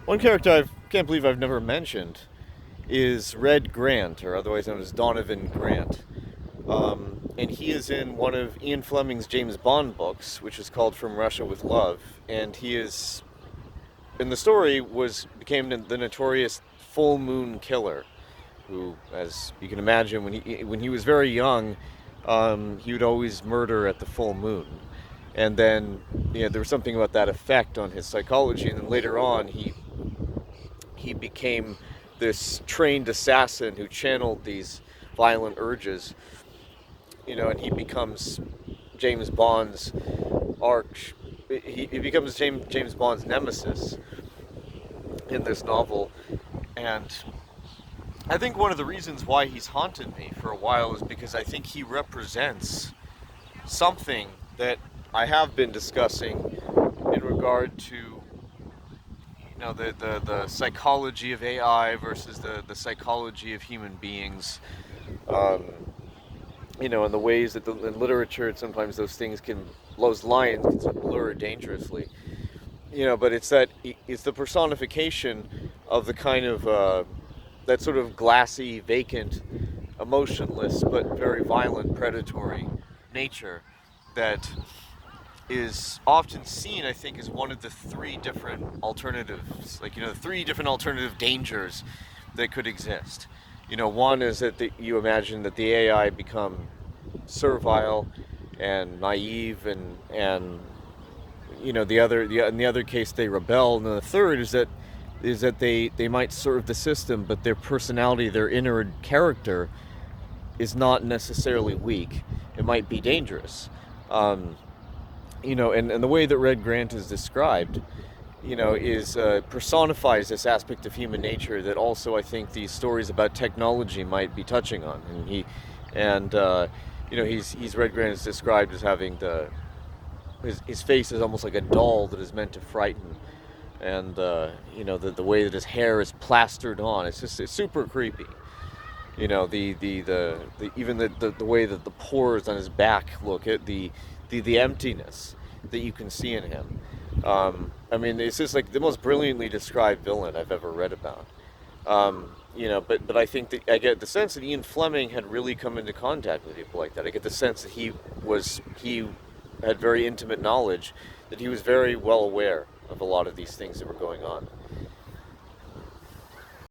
One character I can't believe I've never mentioned is Red Grant, or otherwise known as Donovan Grant. And he is in one of Ian Fleming's James Bond books, which is called From Russia with Love. And he is, in the story, became the notorious Full Moon Killer, who, as you can imagine, when he was very young, he would always murder at the full moon. And then, there was something about that effect on his psychology. And then later on, he became this trained assassin who channeled these violent urges, and he becomes James Bond's arch. He becomes James Bond's nemesis in this novel, and I think one of the reasons why he's haunted me for a while is because I think he represents something that I have been discussing in regard to the psychology of AI versus the psychology of human beings. Um, and the ways that in literature sometimes those lines can sort of blur dangerously. But it's the personification of the kind of that sort of glassy, vacant, emotionless but very violent, predatory nature that is often seen, I think, as one of the three different alternatives, like, the three different alternative dangers that could exist. One is that you imagine that the AI become servile and naive, and in the other case they rebel, and then the third is that they might serve the system, but their personality, their inner character, is not necessarily weak. It might be dangerous. Um, and the way that Red Grant is described, is personifies this aspect of human nature that also I think these stories about technology might be touching on. And he's Red Grant is described as having his face is almost like a doll that is meant to frighten, and the way that his hair is plastered on, it's super creepy. The even the way that the pores on his back look at the emptiness that you can see in him. I mean, it's just like the most brilliantly described villain I've ever read about. But I think that I get the sense that Ian Fleming had really come into contact with people like that. I get the sense that he had very intimate knowledge, that he was very well aware of a lot of these things that were going on.